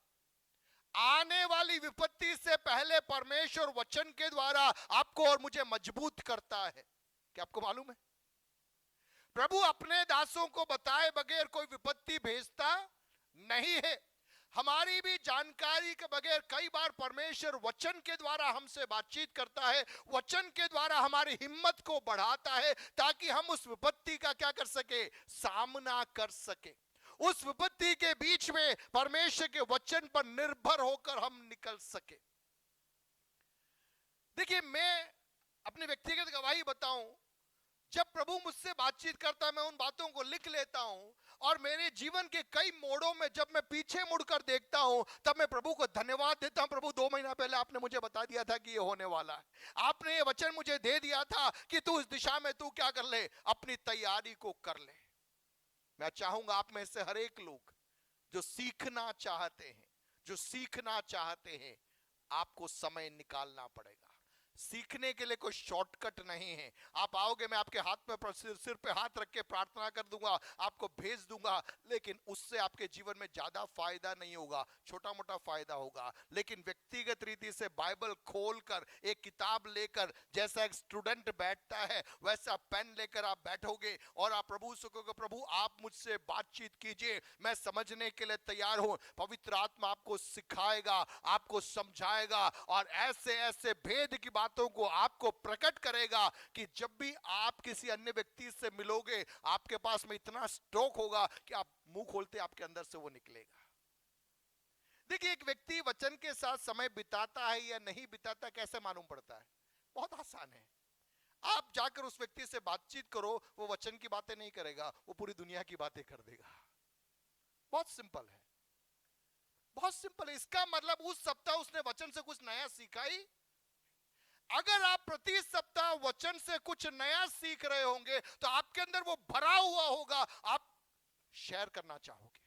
S2: आने वाली विपत्ति से पहले परमेश्वर वचन के द्वारा आपको और मुझे मजबूत करता है। क्या आपको मालूम है? प्रभु अपने दासों को बताए बगैर कोई विपत्ति भेजता नहीं है। हमारी भी जानकारी के बगैर कई बार परमेश्वर वचन के द्वारा हमसे बातचीत करता है, वचन के द्वारा हमारी हिम्मत को बढ़ाता है ताकि हम उस विपत्ति का क्या कर सके, सामना कर सके। उस विपत्ति के बीच में परमेश्वर के वचन पर निर्भर होकर हम निकल सके। देखिए, मैं अपनी व्यक्तिगत गवाही बताऊं, जब प्रभु मुझसे बातचीत करता है मैं उन बातों को लिख लेता हूं, और मेरे जीवन के कई मोड़ों में जब मैं पीछे मुड़कर देखता हूं तब मैं प्रभु को धन्यवाद देता हूं। प्रभु 2 महीना पहले आपने मुझे बता दिया था कि ये होने वाला है, आपने ये वचन मुझे दे दिया था कि तू इस दिशा में तू क्या कर ले, अपनी तैयारी को कर ले। मैं चाहूंगा आप में से हर एक लोग जो सीखना चाहते हैं, जो सीखना चाहते हैं, आपको समय निकालना पड़ेगा। सीखने के लिए कोई शॉर्टकट नहीं है। आप आओगे, मैं आपके हाथ में सिर पे हाथ रख के प्रार्थना कर दूंगा, आपको भेज दूंगा, लेकिन उससे आपके जीवन में ज्यादा फायदा नहीं होगा, छोटा मोटा फायदा होगा। लेकिन व्यक्तिगत रीति से बाइबल खोलकर एक किताब लेकर, जैसा एक स्टूडेंट बैठता है वैसा पेन लेकर आप बैठोगे और आप प्रभु से कहोगे, प्रभु आप मुझसे बातचीत कीजिए, मैं समझने के लिए तैयार हूं। पवित्र आत्मा आपको सिखाएगा, आपको समझाएगा और ऐसे ऐसे भेद की बातों को आपको प्रकट करेगा कि जब भी आप किसी अन्य व्यक्ति से मिलोगे आपके पास में इतना स्टॉक होगा कि आप मुंह खोलते आपके अंदर से वो निकलेगा। देखिए, एक व्यक्ति वचन के साथ समय बिताता है या नहीं बिताता कैसे मालूम पड़ता है? बहुत आसान है। आप जाकर उस व्यक्ति से बातचीत करो, वो वचन की बातें नहीं करेगा, वो पूरी दुनिया की बातें कर देगा। बहुत सिंपल है, बहुत सिंपल है। इसका मतलब उस सप्ताह उसने वचन से कुछ नया सीखा ही। अगर आप प्रति सप्ताह वचन से कुछ नया सीख रहे होंगे तो आपके अंदर वो भरा हुआ होगा, आप शेयर करना चाहोगे।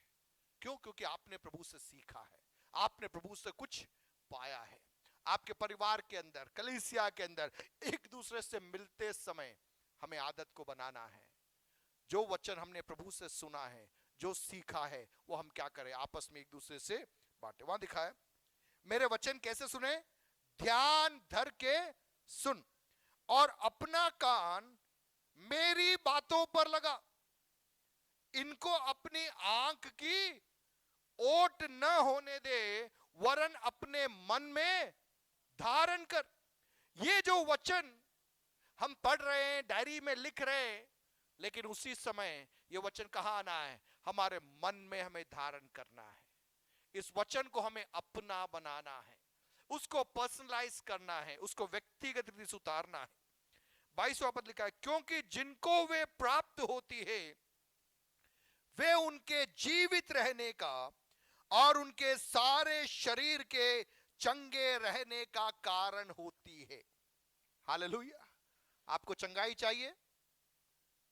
S2: क्यों? क्योंकि आपने प्रभु से सीखा है, आपने प्रभु से कुछ पाया है। आपके परिवार के अंदर, कलीसिया के अंदर एक दूसरे से मिलते समय हमें आदत को बनाना है, जो वचन हमने प्रभु से सुना है, जो सीखा है, वो हम क्या करें, आपस में एक दूसरे से बांटे। वहां दिखा है, मेरे वचन कैसे सुने, ध्यान धर के सुन और अपना कान मेरी बातों पर लगा, इनको अपनी आंख की ओट न होने दे, वरन अपने मन में धारण कर। ये जो वचन हम पढ़ रहे हैं, डायरी में लिख रहे हैं, लेकिन उसी समय ये वचन कहां आना है, हमारे मन में हमें धारण करना है। इस वचन को हमें अपना बनाना है, उसको पर्सनलाइज करना है, उसको व्यक्तिगत रीति से उतारना है। 22वां पद लिखा है, क्योंकि जिनको वे प्राप्त होती है वे उनके जीवित रहने का और उनके सारे शरीर के चंगे रहने का कारण होती है। हालेलुया। आपको चंगाई चाहिए?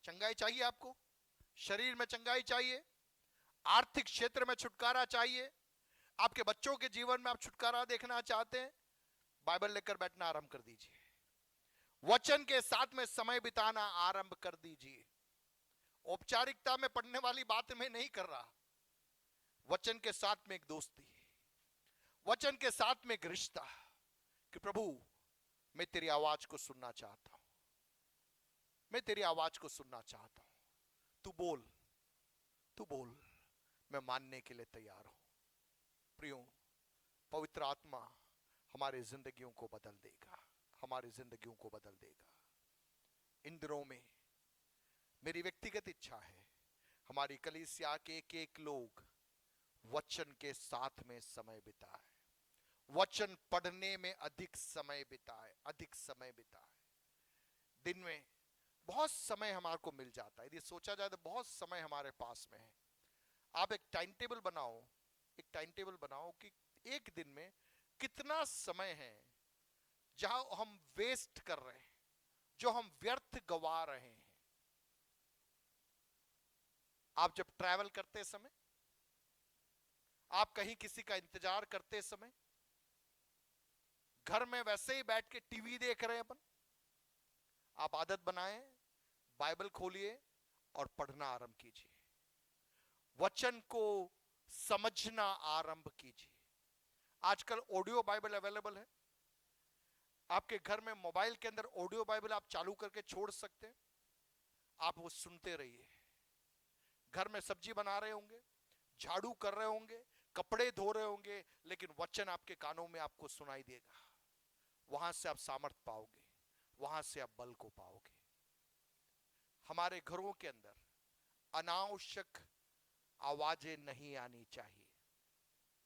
S2: चंगाई चाहिए आपको? शरीर में चंगाई चाहिए, आर्थिक क्षेत्र में छुटकारा चाहिए, आपके बच्चों के जीवन में आप छुटकारा देखना चाहते हैं, बाइबल लेकर बैठना आरंभ कर दीजिए, वचन के साथ में समय बिताना आरंभ कर दीजिए। औपचारिकता में पढ़ने वाली बात मैं नहीं कर रहा, वचन के साथ में एक दोस्ती, वचन के साथ में एक रिश्ता कि प्रभु मैं तेरी आवाज को सुनना चाहता हूं, मैं तेरी आवाज को सुनना चाहता हूं, तू बोल, तू बोल, मैं मानने के लिए तैयार हूं। प्रियो, पवित्र आत्मा हमारी जिंदगियों को बदल देगा, हमारी जिंदगियों को बदल देगा। इन दिनों में मेरी व्यक्तिगत इच्छा है हमारी कलीसिया के एक एक लोग वचन के साथ में समय बिताए, वचन पढ़ने में अधिक समय बिताए, अधिक समय बिताए। दिन में बहुत समय हमारे को मिल जाता है, यदि सोचा जाए तो बहुत समय हमारे पास में है। आप एक टाइम टेबल बनाओ, एक टाइम टेबल बनाओ कि एक दिन में कितना समय है जहां हम वेस्ट कर रहे हैं, जो हम व्यर्थ गवा रहे हैं। आप जब ट्रैवल करते समय, आप कहीं किसी का इंतजार करते समय, घर में वैसे ही बैठ के टीवी देख रहे हैं अपन, आप आदत बनाएं, बाइबल खोलिए और पढ़ना आरंभ कीजिए, वचन को समझना आरंभ कीजिए। आजकल ऑडियो बाइबल अवेलेबल है, आपके घर में मोबाइल के अंदर ऑडियो बाइबल आप चालू करके छोड़ सकते हैं, आप वो सुनते रहिए। घर में सब्जी बना रहे होंगे, झाड़ू कर रहे होंगे, कपड़े धो रहे होंगे, लेकिन वचन आपके कानों में आपको सुनाई देगा। वहां से आप सामर्थ पाओगे, वहां से आप बल को पाओगे। हमारे घरों के अंदर अनावश्यक आवाजें नहीं आनी चाहिए।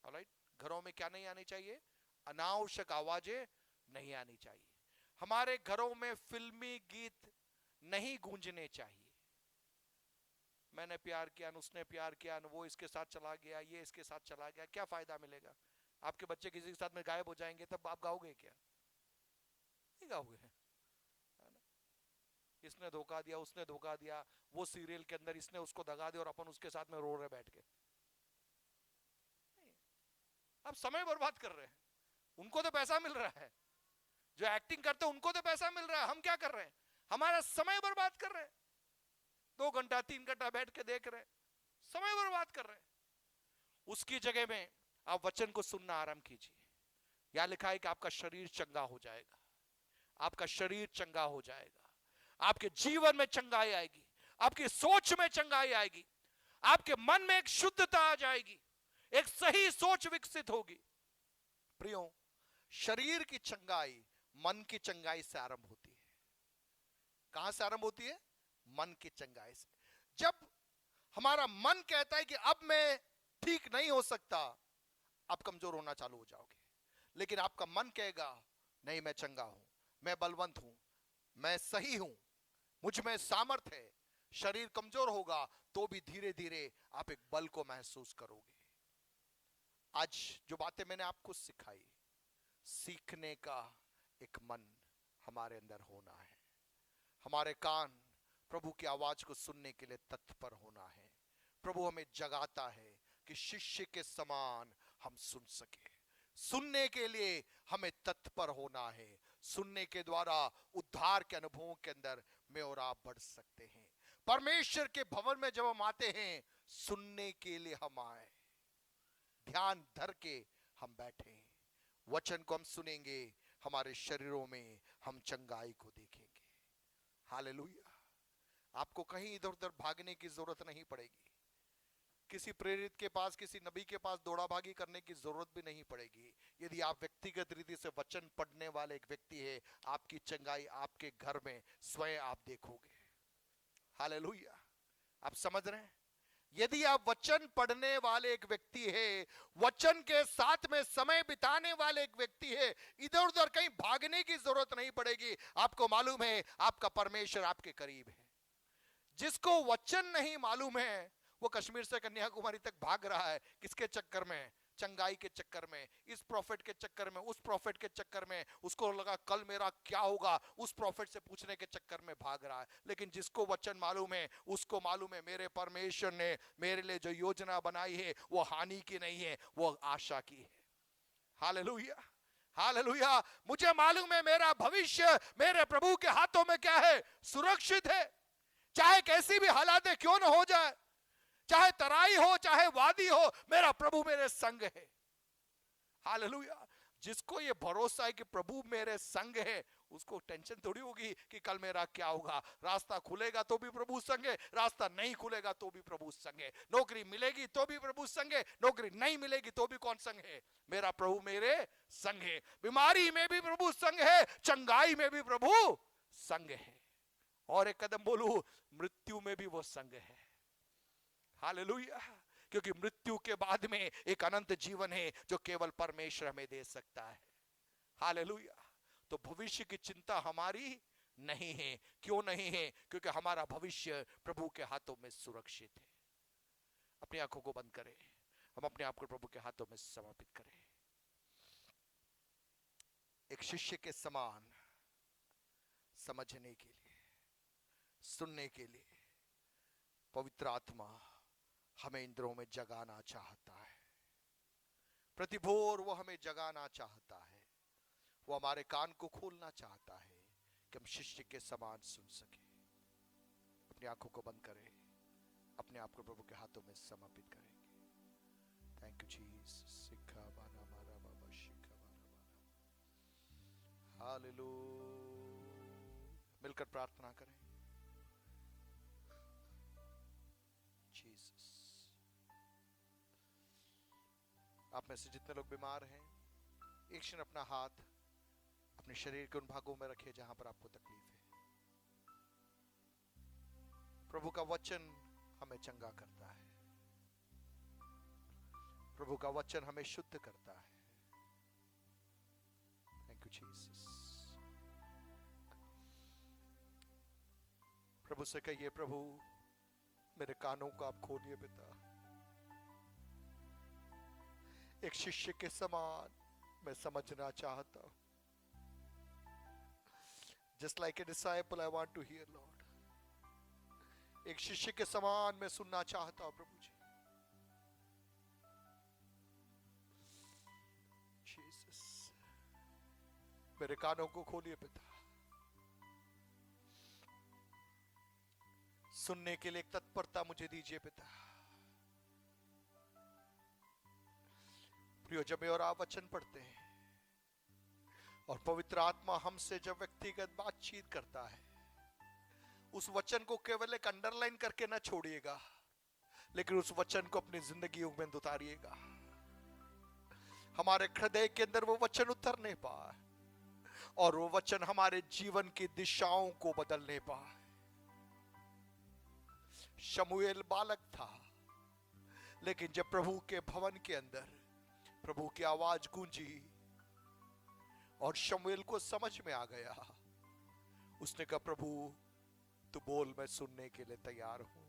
S2: ऑलराइट, घरों में क्या नहीं आनी चाहिए? अनावश्यक आवाजें नहीं आनी चाहिए। हमारे घरों में फिल्मी गीत नहीं गूंजने चाहिए। मैंने प्यार किया, उसने प्यार किया, वो इसके साथ चला गया, ये इसके साथ चला गया, क्या फायदा मिलेगा? आपके बच्चे किसी के साथ में गायब हो जाएंगे, तब आप गाओगे क्या? नहीं गाओगे, है ना? इसने धोखा दिया, उसने धोखा दिया, वो सीरियल के अंदर इसने उसको दगा दिया और अपन उसके साथ में रो रहे बैठ के। नहीं, आप समय बर्बाद कर रहे हैं। उनको तो पैसा मिल रहा है, जो एक्टिंग करते हैं उनको तो पैसा मिल रहा है, हम क्या कर रहे हैं? हमारा समय बर्बाद कर रहे हैं। 2 घंटा 3 घंटा बैठ के देख रहे हैं, समय बर्बाद कर रहे हैं। उसकी जगह में आप वचन को सुनना आरंभ कीजिए। यहां लिखा है कि आपका शरीर चंगा हो जाएगा, आपका शरीर चंगा हो जाएगा, आपके जीवन में चंगाई आएगी, आपकी सोच में चंगाई आएगी, आपके मन में एक शुद्धता आ जाएगी, एक सही सोच विकसित होगी। प्रियो, शरीर की चंगाई मन की चंगाई से आरंभ होती है। कहां से आरंभ होती है? मन की चंगाई से। जब हमारा मन कहता है कि अब मैं ठीक नहीं हो सकता, आप कमजोर होना चालू हो जाओगे। लेकिन आपका मन कहेगा नहीं, मैं चंगा हूं, मैं बलवंत हूं, मैं सही हूं, मुझ में सामर्थ है। शरीर कमजोर होगा तो भी धीरे धीरे आप एक बल को महसूस करोगे। आज जो बातें मैंने आपको सिखाई, सीखने का एक मन हमारे अंदर होना है। हमारे कान प्रभु की आवाज को सुनने के लिए तत्पर होना है। प्रभु हमें जगाता है कि शिष्य के समान हम सुन सके। सुनने के लिए हमें तत्पर होना है। सुनने के द्वारा उद्धार के अनुभवों के अंदर मैं और आप बढ़ सकते हैं। परमेश्वर के भवन में जब हम आते हैं, सुनने के लिए हम आए, ध्यान धर के हम बैठे, वचन को हम सुनेंगे, हमारे शरीरों में हम चंगाई को देखेंगे। हालेलुया। आपको कहीं इधर उधर भागने की जरूरत नहीं पड़ेगी, किसी प्रेरित के पास, किसी नबी के पास दौड़ा भागी करने की जरूरत भी नहीं पड़ेगी। यदि आप व्यक्तिगत रीति से वचन पढ़ने वाले एक व्यक्ति है, आपकी चंगाई आपके घर में स्वयं आप देखोगे। हालेलुया। आप समझ रहे हैं? यदि आप वचन पढ़ने वाले एक व्यक्ति है, वचन के साथ में समय बिताने वाले एक व्यक्ति है, इधर उधर कहीं भागने की जरूरत नहीं पड़ेगी। आपको मालूम है आपका परमेश्वर आपके करीब है। जिसको वचन नहीं मालूम है, वो कश्मीर से कन्याकुमारी तक भाग रहा है। किसके चक्कर में? चंगाई के चक्कर में, इस प्रॉफिट के चक्कर में, उस प्रॉफिट के चक्कर में। उसको लगा कल मेरा क्या होगा, उस प्रॉफिट से पूछने के चक्कर में भाग रहा है। लेकिन जिसको वचन मालूम है, उसको मालूम है मेरे परमेश्वर ने मेरे लिए जो योजना बनाई है वो हानि की नहीं है, वो आशा की है। Hallelujah, hallelujah. मुझे मालूम है मेरा भविष्य मेरे प्रभु के हाथों में क्या है? सुरक्षित है। चाहे कैसी भी हालातें क्यों न हो जाए, चाहे तराई हो, चाहे वादी हो, मेरा प्रभु मेरे संग है। हालेलुया। जिसको ये भरोसा है कि प्रभु मेरे संग है, उसको टेंशन थोड़ी होगी कि कल मेरा क्या होगा। रास्ता खुलेगा तो भी प्रभु संग है, रास्ता नहीं खुलेगा तो भी प्रभु संग है। नौकरी मिलेगी तो भी प्रभु संग है, नौकरी नहीं मिलेगी तो भी कौन संग है? मेरा प्रभु मेरे संग है। बीमारी में भी प्रभु संग है, चंगाई में भी प्रभु संग है। और एक कदम बोलूं, मृत्यु में भी वो संग है। हालेलुया। क्योंकि मृत्यु के बाद में एक अनंत जीवन है जो केवल परमेश्वर हमें दे सकता है। हालेलुया। तो भविष्य की चिंता हमारी
S1: नहीं है। क्यों नहीं है? क्योंकि हमारा भविष्य प्रभु के हाथों में सुरक्षित है। अपनी आंखों को बंद करें, हम अपने आप को प्रभु के हाथों में समर्पित करें।
S2: एक शिष्य के समान समझने के लिए, सुनने के लिए पवित्र आत्मा हमें इंद्रियों में जगाना चाहता है। प्रतिभोर वो हमें जगाना चाहता है। वो हमारे कान को खोलना चाहता है कि हम शिष्य के समान सुन सके। अपनी आंखों को बंद करें, अपने आप को प्रभु के हाथों में समर्पित करेंगे। Thank you Jesus. सिखा बाना मारा बाबा, शिखा बाना मारा। हालेलुया। मिलकर प्रार्थना करें। जीसस। आप में से जितने लोग बीमार हैं, एक क्षण अपना हाथ अपने शरीर के उन भागों में रखें जहां पर आपको तकलीफ है। प्रभु का वचन हमें चंगा करता है। प्रभु का वचन हमें शुद्ध करता है। Thank you Jesus. प्रभु से कहिए, प्रभु मेरे कानों को आप खोलिए पिता। एक शिष्य के समान मैं समझना चाहता हूं। Just like a disciple, I want to hear, Lord. एक शिष्य के समान मैं सुनना चाहता हूं प्रभु जी। जीसस, मेरे कानों को खोलिए पिता। सुनने के लिए एक तत्परता मुझे दीजिए पिता। प्रियो, जब मैं और आप वचन पढ़ते हैं और पवित्र आत्मा हमसे जब व्यक्तिगत बातचीत करता है, उस वचन को केवल एक अंडरलाइन करके ना छोड़िएगा, लेकिन उस वचन को अपनी जिंदगी में उतारिएगा। हमारे हृदय के अंदर वो वचन उतरने पाए और वो वचन हमारे जीवन की दिशाओं को बदलने पाए। शमूएल बालक था, लेकिन जब प्रभु के भवन के अंदर प्रभु की आवाज गूंजी और शमूएल को समझ में आ गया, उसने कहा, प्रभु तू बोल, मैं सुनने के लिए तैयार हूं।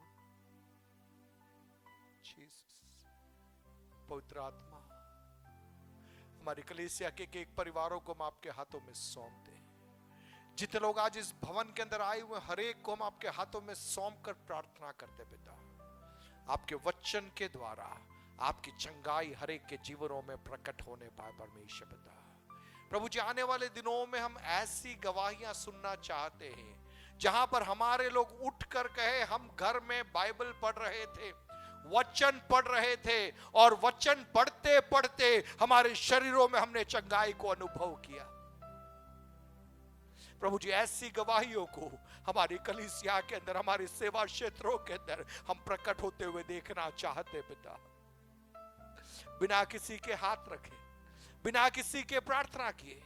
S2: जीसस, पवित्र आत्मा हमारी कलीसिया के एक परिवारों को हम आपके हाथों में सौंपते हैं। जितने लोग आज इस भवन के अंदर आए हुए, हर एक को हम आपके हाथों में सौंप कर प्रार्थना करते पिता, आपके वचन के द्वारा आपकी चंगाई हर एक के जीवनों में प्रकट होने पाए परमेश्वर पिता। प्रभु जी, आने वाले दिनों में हम ऐसी गवाहियां सुनना चाहते हैं जहां पर हमारे लोग उठकर कहे, हम घर में बाइबल पढ़ रहे थे, वचन पढ़ रहे थे, और वचन पढ़ते पढ़ते हमारे शरीरों में हमने चंगाई को अनुभव किया। प्रभु जी, ऐसी गवाहियों को हमारी कलीसिया के अंदर, हमारी सेवा क्षेत्रों के अंदर हम प्रकट होते हुए देखना चाहते पिता। बिना किसी के हाथ रखे, बिना किसी के प्रार्थना किए,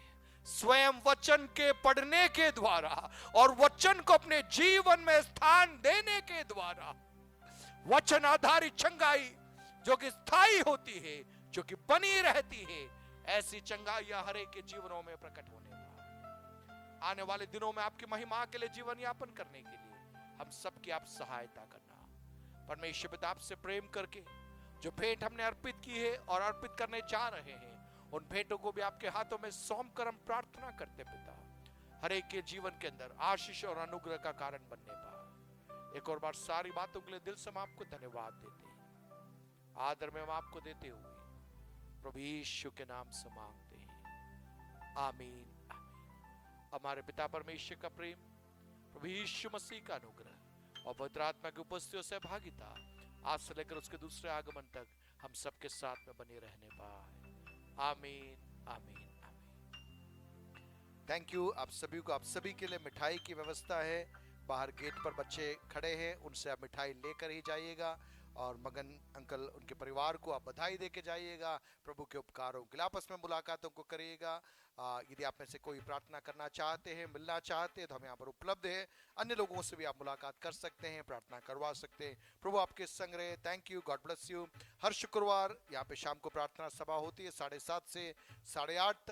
S2: स्वयं वचन के पढ़ने के द्वारा और वचन को अपने जीवन में स्थान देने के द्वारा वचन आधारित चंगाई जो कि स्थायी होती है, जो कि बनी रहती है, ऐसी चंगाइयां हर एक के जीवनों में प्रकट होने पाए। आने वाले दिनों में आपकी महिमा के लिए जीवन यापन करने के लिए हम सबकी आप सहायता करना। परमेश्वर पिता, आपसे प्रेम करके जो भेंट हमने अर्पित की है और अर्पित करने जा रहे हैं, उन भेंटों को भी आपके हाथों में सौंप कर हम प्रार्थना करते पिता, हर एक के जीवन के अंदर आशीष और अनुग्रह का कारण बनने पाए। एक और बार सारी बातों के लिए दिल से हम आपको धन्यवाद देते हैं। आदर में हम आपको देते हुए प्रभु यीशु के नाम से मांगते हैं, आमीन आमीन। हमारे पिता परमेश्वर का प्रेम, प्रभु यीशु मसीह का अनुग्रह और पवित्र आत्मा की उपस्थिति और सहभागिता आज से लेकर उसके दूसरे आगमन तक हम सबके साथ में बने रहने पाए। आमीन आमीन आमीन। थैंक यू आप सभी को। आप सभी के लिए मिठाई की व्यवस्था है। बाहर गेट पर बच्चे खड़े हैं, उनसे आप मिठाई लेकर ही जाइएगा और मगन अंकल, उनके परिवार को आप बधाई देके जाइएगा। प्रभु के उपकारों के लिए आपस में मुलाकातों को करिएगा। यदि आप में से कोई प्रार्थना करना चाहते हैं, मिलना चाहते हैं, तो हम यहाँ पर उपलब्ध है। अन्य लोगों से भी आप मुलाकात कर सकते हैं, प्रार्थना करवा सकते हैं। प्रभु आपके संग रहे। Thank you, God bless you. हर शुक्रवार यहाँ पे शाम को प्रार्थना सभा होती है 7:30 से 8:30 तक।